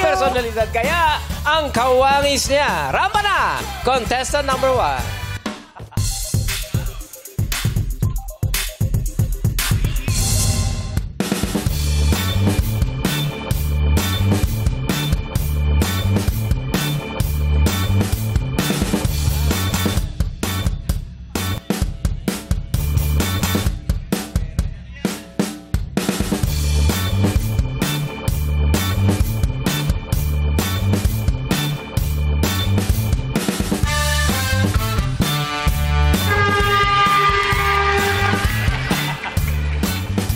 personalidad kaya ang kawangis niya. Rampa na! Contestant number 1.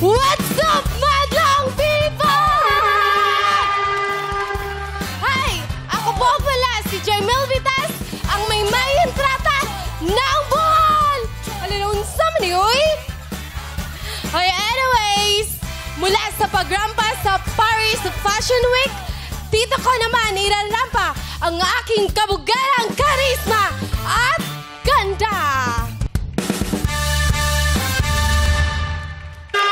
What's up, madlang people? Hi! Ako po pala si Jaimel Vitas, ang may entrata ng buhol! Alam sa man uy? Okay, anyways, mula sa pagrampa sa Paris Fashion Week, dito ko naman irarampa ang aking kabugarang karisma at ganda!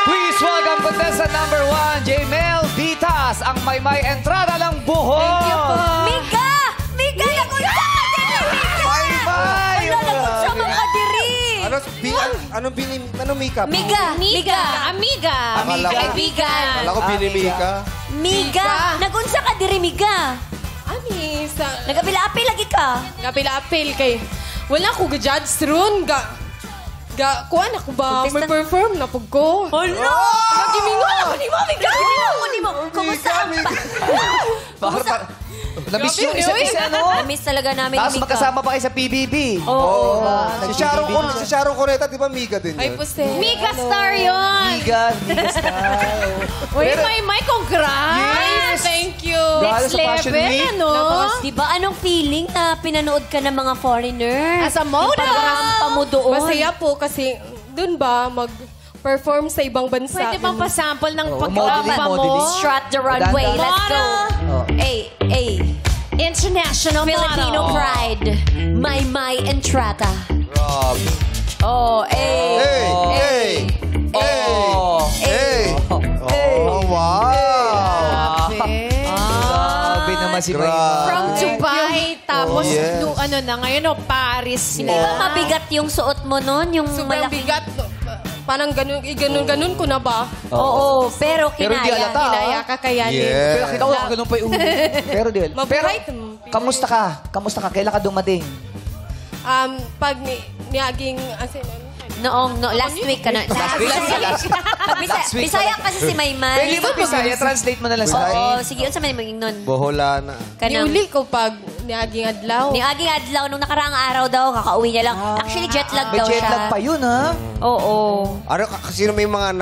Please welcome contestant number 1, Jaimel Vitas, ang may entrada ng buhol. Thank you po. Miga! Miga! Nakunsa ka diri! May! Nakunsa ka diri! Anong makeup? Miga! Miga! Amiga! Kaibigan! Kala ko binimika. Miga! Nakunsa ka diri, Miga! Ani, sa... Nagapila-apil lagi ka. Napila-apil kay... Wala ko ga-judge ron. Kuan ako ba? May perform na pug ko. Hala! Magimingon ako ni Mami Ka! Magimingon ako ni mo. Kumusta ang pa? Namiss yung isa-isa, no? Namiss talaga namin ni Tapos Miga. magkasama pa kayo sa PBB. Oo. Si Sharon Cuneta, di ba Miga din yun? Ay, puse. Mika Star yun! Miga style. Uy, may congrats! Yes! Thank you. Galo sa Fashion Week. ano? Diba anong feeling na pinanood ka ng mga foreigner? As a model! Pagrampa mo doon. Masaya po kasi dun ba mag-perform sa ibang bansa. Pwede bang pasample ng Oo, pagrampa modeling. mo? Strut the runway. Let's go. Oh. Ay, ay. International Filipino model. pride. My entrata. Rob. Oh, ay. Hey! Hey! Oh. Hey! Oh, wow! Grabe naman si Grabe. Maymay. From Dubai, tapos Yes. ngayon Paris. Hindi ba mabigat yung suot mo nun? Yung Sobrang malaking... bigat. Parang ganun ko na ba? Oo, pero Pero hindi kinaya. halata. Kinaya, kakayanin. Yeah. Pero kita ko, ganun pa yung ulo. Pero di. Pero, Mabuhay. kamusta ka? Kamusta ka? Kailan ka dumating? Pag niyaging, Last week ka na. Last week. Bisaya kasi si Maymay. Pwede ba Bisaya? Translate mo na lang sa akin. Oo, sige, unsa man maging nun? Boholana. Kanang Niuli ko pag niyaging adlaw. ni Aging Adlaw nung nakaraang araw daw, kakauwi niya lang. Actually, jet lag May daw jet siya. lag pa yun, ha? Oo. Ano, sino may mga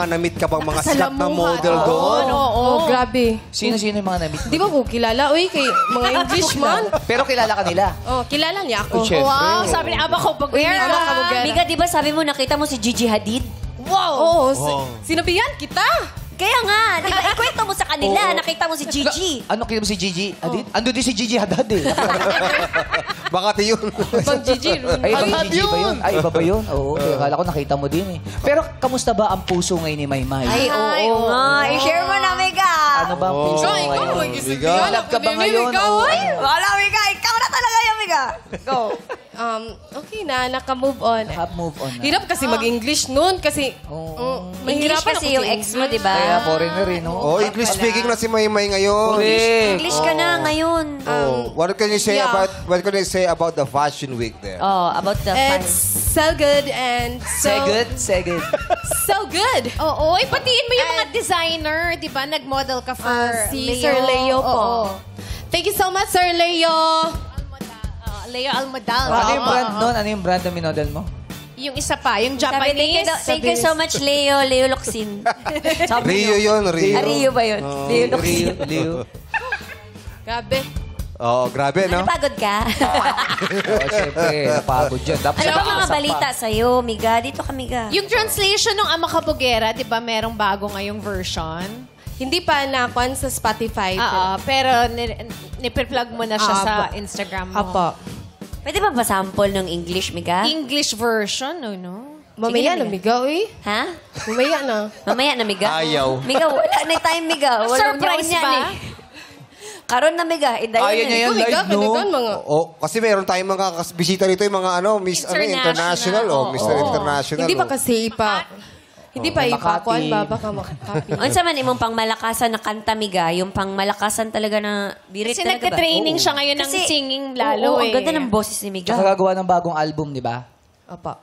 na-meet ka bang mga sikat na model doon? Oh, grabe. Sino-sino yung mga na-meet mo? Di ba ko kilala? Uy, kay mga English man. Pero kilala ka nila. Oh, kilala niya ako. Wow, sabi ni Aba ko pag Miga, di ba sabi mo nakita mo si Gigi Hadid? Oo, sinabihan kita. Kaya nga, di ba? Ikwento mo sa kanila, nakita mo si Gigi. Ano kita mo si Gigi Hadid? Ando din si Gigi Hadad eh. Baka yun. Pag Gigi. Ay, ibang Gigi ba yun? Ay, iba ba yun? Oo, kaya ko nakita mo din eh. Pero kamusta ba ang puso ngayon ni Maymay? Ay, oo nga. I-share mo na, Miga. Ano ba ang puso Ikaw, ngayon? Biga. Love ka ba ngayon? Ikaw, Oo. ay. Wala, Miga. Ikaw na talaga yan, Miga. Go. Okay na, naka-move on. Move on na. Hirap kasi mag-English noon kasi English mahirapan kasi ako yung sa ex mo, di ba? Kaya foreigner eh, no? Oh, English speaking na si Maymay ngayon. Correct. English ka na ngayon. What can you say yeah. about the Fashion Week there? Oh, about the It's so good and Seged, seged. so good. Oo, ipatiin mo yung mga designer, di ba? Nag-model ka for Si Sir Leo po. Oo. Thank you so much, Sir Leo. Leo Almodal. Ano yung brand nun? Ano yung brand na minodel mo? Yung isa pa, yung Sabi, Japanese. thank you so much, Leo. Leo Locsin. Rio yun, Rio. Rio ba yun? Leo Locsin. Leo. Grabe. Oh, grabe, no? Napagod ka? Oo, syempre. Napagod dyan. Tapos Ano ang mga isa pa. balita sa'yo, Miga? Dito ka, Miga. Yung translation ng Ama Kabugera, di ba merong bago ngayong version? Hindi pa nakuan sa Spotify. Oo, pero nipe-plug mo na siya sa Apo. Instagram mo. Apo. Pwede ba sample ng English, Miga? English version, no? Mamaya Sige na, na, Miga, uy. Ha? Mamaya na. Mamaya na, Miga? Ayaw. Miga, wala na time, Miga. Walang Surprise nyaon yan ba? eh. Karon na Miga, idayon Ayaw niya yan live, no? Kanigan mga... Kasi meron tayong mga bisita rito, yung mga Miss International. Mr. International. Hindi pa kasi Hindi pa Makati. baka Makati. Unsa man imong pangmalakasan na kanta Miga, yung pangmalakasan talaga na birit Kasi talaga ba? nagka-training siya ngayon ng Kasi- singing lalo Oo, ang ganda ng boses ni Miga. Tsaka gagawa ng bagong album, di ba? Apa.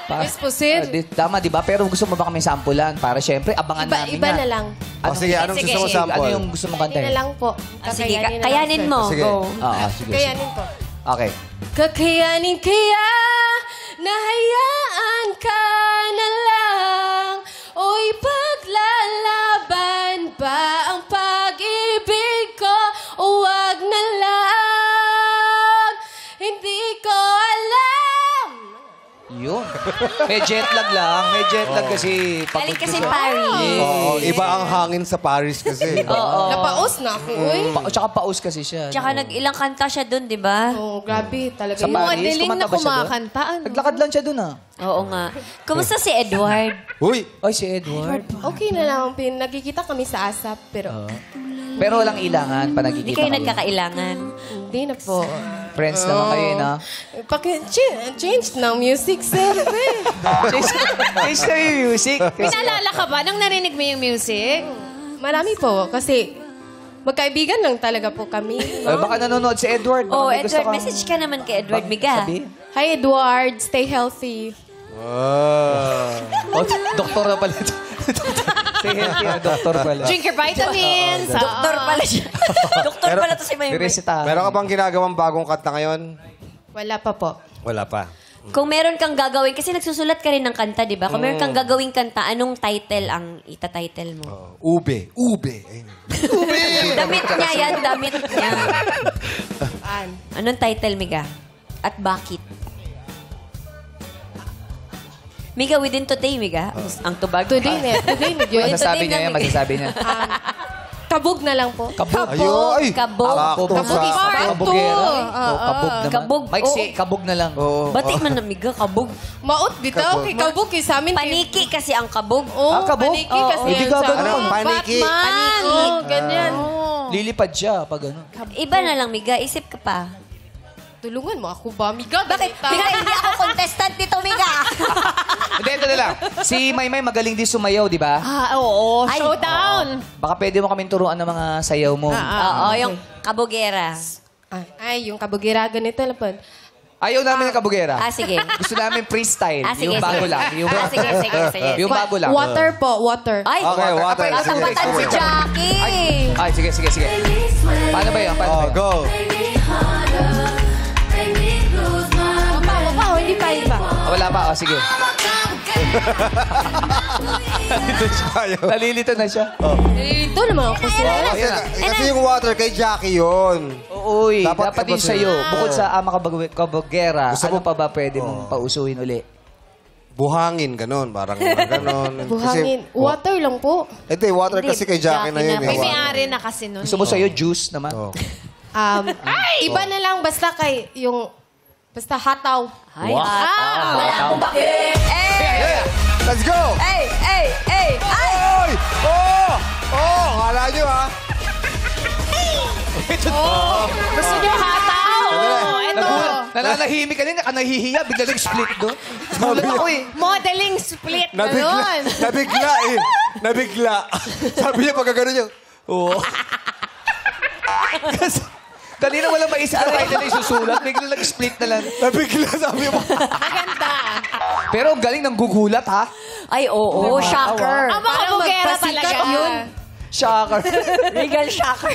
Yes po, sir. Tama, di ba? Pero gusto mo ba kami sampulan? Para syempre, abangan namin Iba yan. na lang. Sige, anong gusto mo sample? Ano yung gusto mong Hindi kantahin? na lang po. Sige, Kakayanin na lang, kayanin sir. mo. Sige. Go. Sige. Kayanin po. Okay. Kakayanin kaya, nahayaan ka na lang. O'y paglalaban ba ang pag-ibig ko? O wag na lang, hindi ko alam. Yun. May jet lag lang. May jet lag kasi. Galing kasi sa- Paris. Oo, iba ang hangin sa Paris kasi. Napaos na ako, uy. Tsaka paus kasi siya. Tsaka nag-ilang kanta siya dun, di ba? Oh, grabe. Talaga Sa yun. Paris, Modeling kumanta na ba siya doon? kumakanta. Ano? Naglakad lang siya dun, ah. Oo nga. Kumusta si Edward? Uy! Ay, si Edward. Okay na lang. Nagkikita kami sa ASAP, pero Pero walang ilangan pa Hindi nagkikita kayo kayo. nagkakailangan. hindi na po. Friends naman kayo, na. Change ng music, sir. Change na yung music. Pinalala ka ba nang narinig mo yung music? Marami po, kasi magkaibigan lang talaga po kami. Baka nanonood si Edward. Baka Oh, may gusto Edward, kang- message ka naman kay Edward Miga. Sabi? Hi, Edward. Stay healthy. Oh, doktor na pala ito. Stay healthy, doktor pala. Drink your vitamins. Doktor pala siya. Doktor pala to si Maymay. Niresetahan. Meron ka bang ginagawang bagong kanta ngayon? Wala pa po. Wala pa. Kung meron kang gagawin, kasi nagsusulat ka rin ng kanta, di ba? Kung meron kang gagawing kanta, anong title ang itatitle mo? Ube. Ayun. Damit niya yan, damit niya. An. Anong title, Miga? At bakit? Miga, within today, Miga. Ang tubag. Today na yun. Masasabi niya yan, masasabi niya. Kabog na lang po. Kabog. Ayun. Ay! Kabog. Sakto, sakto. Kabugera. Kabog naman. Kabog. Mike, si kabog na lang. Oo. Batik man na, Miga, kabog. Maot bitaw. Kay kabog kay sa amin. Paniki kasi ang kabog. Oh, kabog? paniki kasi Hindi yan ka sa ganun. amin. Paniki. Batman! Oh, ganyan. Lilipad siya pag ano. Iba na lang, Miga. Isip ka pa. Tulungan mo ako ba? Miga, Bakit? Miga, hindi ako contestant dito, Miga. Hindi, ito na lang. Si Maymay magaling din sumayaw, di ba? Oo, Ay, showdown. Baka pwede mo kaming turuan ng mga sayaw mo. Oo, yung kabogera. Ay, yung kabugira, ganito lang po. Ayaw namin ng kabugera. Sige. Gusto namin freestyle. Sige, Yung bago sige. lang. Yung, Sige. yung bago lang. Water po, water. Ay, Okay, water. Sige, tatapatan si sige. Jackie. Ay, sige. Paano ba yan? Oh, go. Wow, hindi pa, hindi pa. Wala pa. Oh, sige. Nalilito na siya. Ito naman ako sir. Kasi yung water kay Jackie yun. Uy, Dapat dapat din iba sa'yo. sa'yo. Bukod sa ama kabugera, Gusto ano mo- pa ba pwede mong pausuhin uli? Buhangin, ganon. Parang ganon. Buhangin. Kasi, Water lang po. Hindi, water Hindi, kasi kay Jackie na yun. May eh. may-ari na kasi nun. Gusto mo sa'yo juice naman? Oh. Iba na lang basta kay yung basta hataw. Ay, wala akong bakit. Let's go! Ay! Ay! Oh! Oh! Kala nyo, ha? Gusto nyo hataw? Oo, eto. Nananahimik ka din, nahihiya, bigla nag-split doon. Gulat ako eh. Modeling split. Ganon. Nabigla eh. Nabigla. Sabi niya pagka gano'n niya. Oo. Kasi, kanina walang maisip na tayo na isusulat, bigla nag-split na lang. Nabigla, sabi mo. Maganda. Pero ang galing ng gugulat, ha? Ay, oo. Shocker. Ang mga bugera magpasikat talaga. yun. Shocker. Legal shocker.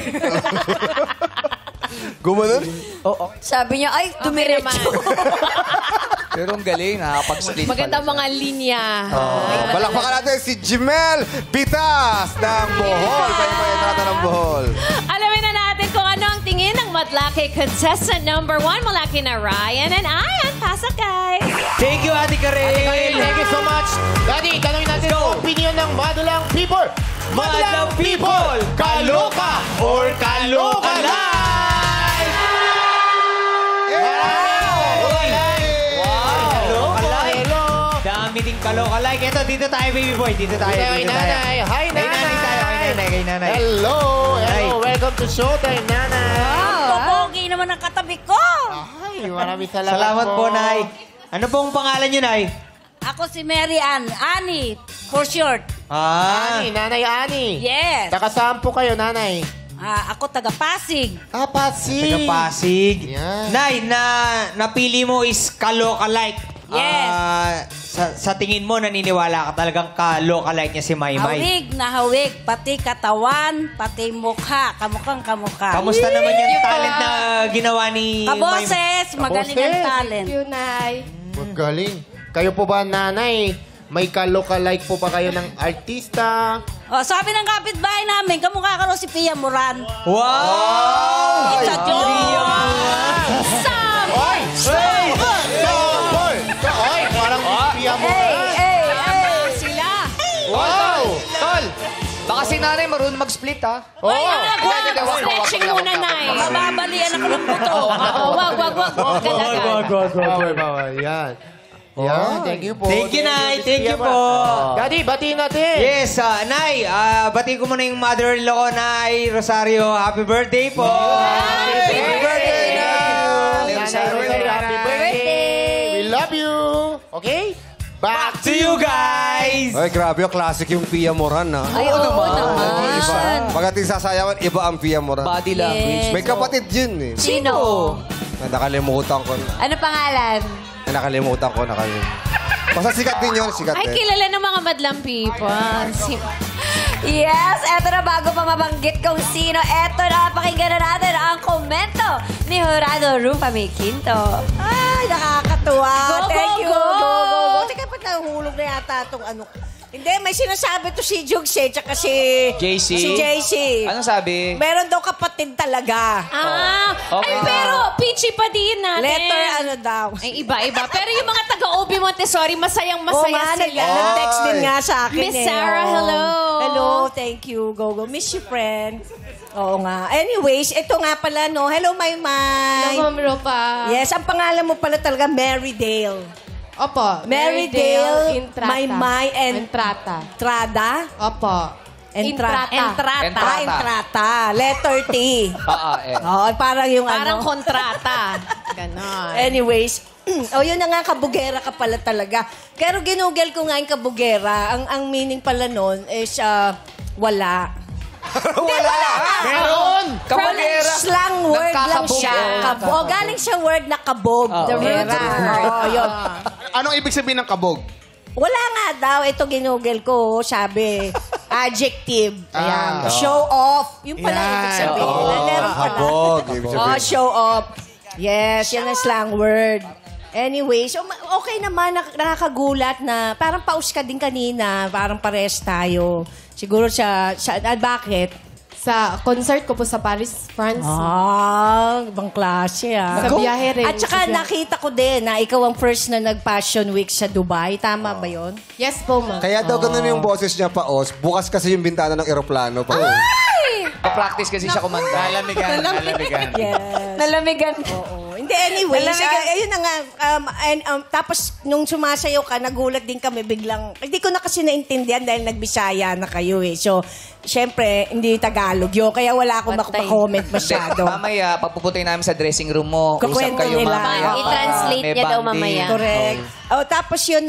Gumanon? Oo. Sabi niya, ay, tumiretso. Pero ang galing, nakakapag-split Maganda pala. mga linya. Balakpakan natin si Jimel Pitas ng Bohol. Kayo may entrata ng Bohol. Alamin na natin kung ano ang tingin ng madlaki contestant number 1 mula kina Ryan and Ian Pasakay. Thank you, Ate Karen. Thank you so much. Daddy, tanongin natin ang opinion ng Madulang People. Madlang people, Kaloka or Kaloka Live! Hello! Dami ding kaloka-like. Ito, dito tayo, baby boy. Dito tayo, Kay dito tayo. nanay. Hi, Kay nanay tayo, kay nanay, kay nanay. Hello! Nay. Hello! Welcome welcome to Showtime, Nanay. Popogi naman ang katabi ko. Ay, maraming salamat, Salamat po, Nay. Ano pong pangalan niyo, Nay? Ako si Mary Ann. Ani, for short. Ani, Nanay Ani. Yes. Taga saan po kayo, Nanay? Ako taga Pasig. Pasig. Taga Pasig. Yan. Nay, napili mo is ka-lookalike. Yes. Sa tingin mo, naniniwala ka talagang ka-lookalike niya si Maymay. Hawig na hawig. Pati katawan, pati mukha. Kamukhang kamukha. Kamusta naman yung talent na ginawa ni Maymay? Kaboses, magaling ang Kaboses. talent. Thank you, Nay. Magaling. Kayo po ba, Nanay? May ka-lookalike po ba kayo ng artista? Sabi ng kapitbahay namin, kamukha ka raw si Pia Moran. Wow! It's a joke. Oy! Oy! Parang Pia Moran. Sila. Wow! Tol, baka si nanay marunong mag-split, ha? Oy, Stretching muna, Nay. mababalian ako ng buto. Wag. Bawal. Yan. Yan, thank you po. Thank you, Nay. Thank you po. Daddy, batiin natin. Yes, Nay, bati ko muna yung mother-in-law ko, Nay Rosario. Happy birthday po! Happy birthday, Nay! Rosario. Happy birthday! We love you! Okay? Back To you guys! Ay, grabe yung classic yung Pia Moran, ha? Ay, oo naman. Iba. Pagdating sasayawan, iba ang Pia Moran. Body language. May kapatid yun, eh. Sino? Nakalimutan ko. Ano pangalan? Nakalimutan ko. Basta sikat din yun, sikat Ay, din. kilala ng mga madlang people. Yes, eto na bago pa mabanggit kung sino. Eto na, pakinggan na natin ang komento ni Jurado Rufa May Quinto. Ay, nakakatuwa. Go, Thank go, you. go. Teka, ba't nahulog na yata itong ano? Hindi, may sinasabi to si Jugsy tsaka si... JC? Si JC. Anong sabi? Meron daw kapatid talaga. Okay. Ay, pero peachy pa din natin. Letter ano daw. Ay, iba-iba. Pero yung mga taga-OB Montessori, masayang-masaya sila. Nag-text din nga sa akin. Miss Sarah, hello. Hello, thank you. Go. Miss you, friend. Oo nga. Anyways, ito nga pala, no. Hello, Maymay. Hello, Ma'am Ropa. Yes, ang pangalan mo pala talaga, Marydale. Opo. Marydale, Intrata. Maymay, and Entrata. Trada. Opo. Entrata. Letter T. Oo, parang yung Parang ano. kontrata. Ganon. Anyways, yun na nga, kabugera ka pala talaga. Pero ginugel ko nga yung kabugera. Ang meaning pala nun is wala. Meron! Kabugera. Slang word lang Nagkakabog. siya. Galing siya word na kabog. The root of the word. Yun. Anong ibig sabihin ng kabog? Wala nga daw. Ito ginugel ko. Sabi, adjective. Ayan. Show off. Yung pala ibig sabihin. Meron pala. Habog. ibig sabihin. Show off. Yes, yan ang slang word. Anyway, so okay naman, nakakagulat na parang paus ka din kanina, parang pares tayo. Siguro bakit? Sa concert ko po sa Paris, France. Ibang klase Sa biyahe rin. At saka nakita ko din na ikaw ang first na nag-fashion week sa Dubai. Tama ba yon? Yes po, ma'am. Kaya daw ganun yung boses niya paos. Bukas kasi yung bintana ng eroplano pa. Pa-practice kasi siya kumanda. Nalamigan. Yes. Nalamigan. Oo. Hindi, anyways, ayun na nga. Tapos, nung sumasayaw ka, nagulat din kami biglang. Hindi ko na kasi naintindihan dahil nagbisaya na kayo eh. So, syempre, hindi Tagalog yun. Kaya wala akong comment masyado. Mamaya, pagpupuntayin namin sa dressing room mo. Kukwento Usap kayo nila. mamaya. I-translate May niya daw bonding. mamaya. Correct. Tapos yun,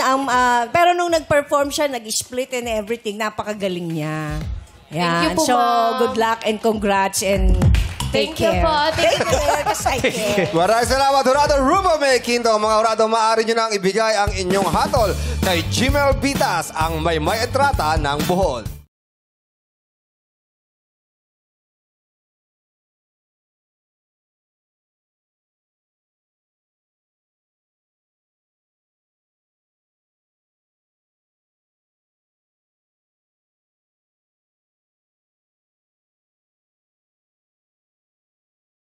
pero nung nag-perform siya, nag-split and everything, napakagaling niya. Yan. Thank you po, So, ma'am. good luck and congrats and take Thank you care. po. Take care. Kasi I care. Maraming salamat, Jurado Rupa May Quinto. Mga Jurado, maaari nyo nang ibigay ang inyong hatol kay Jimel Bitas, ang Maymay Entrata ng Bohol.